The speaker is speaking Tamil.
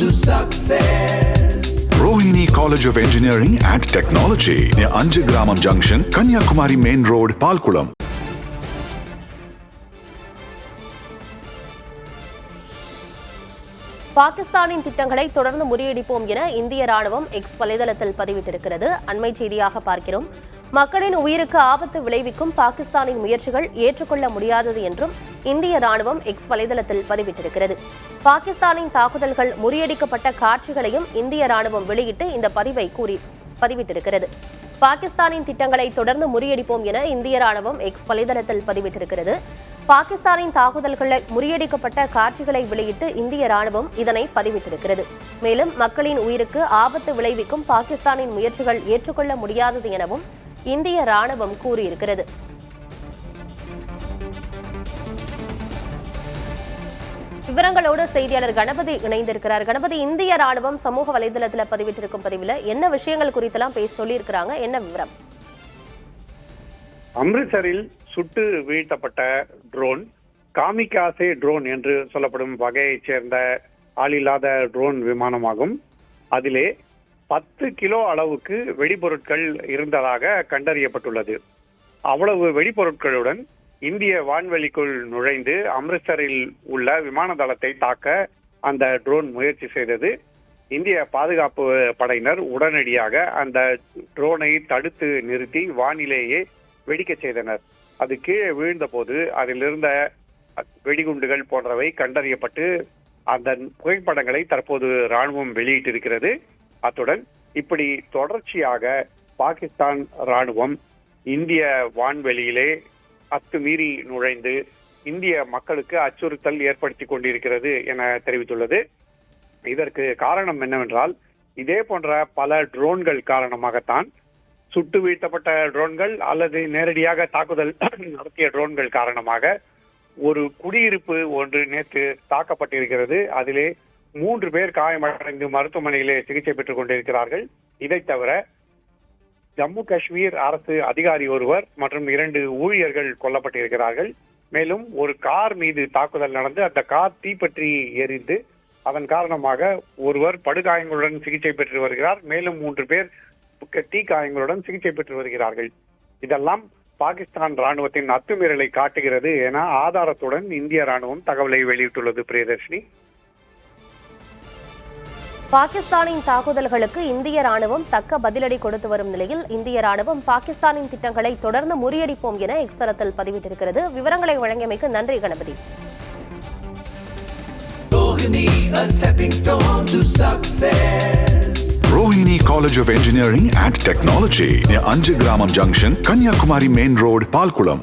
to success. Rohini College of Engineering and Technology near Anjagramam Junction, Kanyakumari Main Road, Palkulam. பாகிஸ்தானின் திட்டங்களை தொடர்ந்து முறியடிப்போம் என இந்திய ராணுவம் எக்ஸ் வலைதளத்தில் பதிவிட்டிருக்கிறது. அண்மை செய்தியாக பார்க்கிறோம். மக்களின் உயிருக்கு ஆபத்து விளைவிக்கும் பாகிஸ்தானின் முயற்சிகள் ஏற்றுக்கொள்ள முடியாதது என்றும் இந்திய ராணுவம் எக்ஸ் வலைதளத்தில் பதிவிட்டிருக்கிறது. பாகிஸ்தானின் தாக்குதல்கள் முறியடிக்கப்பட்ட காட்சிகளையும் இந்திய ராணுவம் வெளியிட்டு இந்த பதிவிட்டிருக்கிறது. பாகிஸ்தானின் திட்டங்களை தொடர்ந்து முறியடிப்போம் என இந்திய ராணுவம் எக்ஸ் வலைதளத்தில் பதிவிட்டிருக்கிறது. பாகிஸ்தானின் தாக்குதல்களை முறியடிக்கப்பட்ட காட்சிகளை வெளியிட்டு இந்திய ராணுவம் இதனை பதிவிட்டிருக்கிறது. மேலும் மக்களின் உயிருக்கு ஆபத்து விளைவிக்கும் பாகிஸ்தானின் முயற்சிகள் ஏற்றுக்கொள்ள முடியாதது எனவும் இந்திய ராணுவம் கூறியிருக்கிறது. விவரங்களோடு செய்தியாளர் கணபதி இணைந்திருக்கிறார். கணபதி, இந்திய ராணுவம் சமூக வலைதளத்தில் பதிவிட்டிருக்கும் பதிவில் என்ன விஷயங்கள் குறித்தெல்லாம் சொல்லியிருக்கிறாங்க? என்ன விவரம்? அம்ரித்சரில் சுட்டு வீழ்த்தப்பட்ட ட்ரோன் காமிகாசே ட்ரோன் என்று சொல்லப்படும் வகையைச் சேர்ந்த ஆளில்லாத ட்ரோன் விமானமாகும். அதிலே 10 கிலோ அளவுக்கு வெடிபொருட்கள் இருந்ததாக கண்டறியப்பட்டுள்ளது. அவ்வளவு வெடிபொருட்களுடன் இந்திய வான்வெளிக்குள் நுழைந்து அம்ரித்சரில் உள்ள விமான தளத்தை தாக்க அந்த ட்ரோன் முயற்சி செய்தது. இந்திய பாதுகாப்பு படையினர் உடனடியாக அந்த ட்ரோனை தடுத்து நிறுத்தி வானிலேயே வெடிக்க செய்தனர். அது கீழே விழுந்த போது அதில் இருந்த வெடிகுண்டுகள் போன்றவை கண்டறியப்பட்டு அந்த புகைப்படங்களை தற்போது ராணுவம் வெளியிட்டிருக்கிறது. அத்துடன் இப்படி தொடர்ச்சியாக பாகிஸ்தான் ராணுவம் இந்திய வான்வெளியிலே அத்துமீறி நுழைந்து இந்திய மக்களுக்கு அச்சுறுத்தல் ஏற்படுத்தி கொண்டிருக்கிறது என தெரிவித்துள்ளது. இதற்கு காரணம் என்னவென்றால், இதே போன்ற பல ட்ரோன்கள் காரணமாகத்தான், சுட்டு வீழ்த்தப்பட்ட ட்ரோன்கள் அல்லது நேரடியாக தாக்குதல் நடத்திய ட்ரோன்கள் காரணமாக ஒரு குடியிருப்பு ஒன்று நேற்று தாக்கப்பட்டிருக்கிறது. அதிலே 3 பேர் காயமடைந்து மருத்துவமனையிலே சிகிச்சை பெற்றுக் கொண்டிருக்கிறார்கள். இதை தவிர ஜம்மு காஷ்மீர் அரசு அதிகாரி ஒருவர் மற்றும் 2 ஊழியர்கள் கொல்லப்பட்டிருக்கிறார்கள். மேலும் ஒரு கார் மீது தாக்குதல் நடந்து அந்த கார் தீப்பற்றி எரிந்து அதன் காரணமாக ஒருவர் படுகாயங்களுடன் சிகிச்சை பெற்று வருகிறார். மேலும் 3 பேர் தீக்காயங்களுடன் சிகிச்சை பெற்று வருகிறார்கள். இதெல்லாம் பாகிஸ்தான் ராணுவத்தின் அத்துமீறலை காட்டுகிறது என ஆதாரத்துடன் இந்திய ராணுவம் தகவலை வெளியிட்டுள்ளது. பிரியதர்ஷினி, பாகிஸ்தானின் தாக்குதல்களுக்கு இந்திய ராணுவம் தக்க பதிலடி கொடுத்து வரும் நிலையில் இந்திய ராணுவம் பாகிஸ்தானின் திட்டங்களை தொடர்ந்து முறியடிப்போம் என எக்ஸ் தளத்தில் பதிவிட்டிருக்கிறது. விவரங்களை வழங்கியமைக்கு நன்றி Ganapathi. Rohini College of Engineering and Technology near Anjagramam Junction, Kanyakumari Main Road, Palkulam.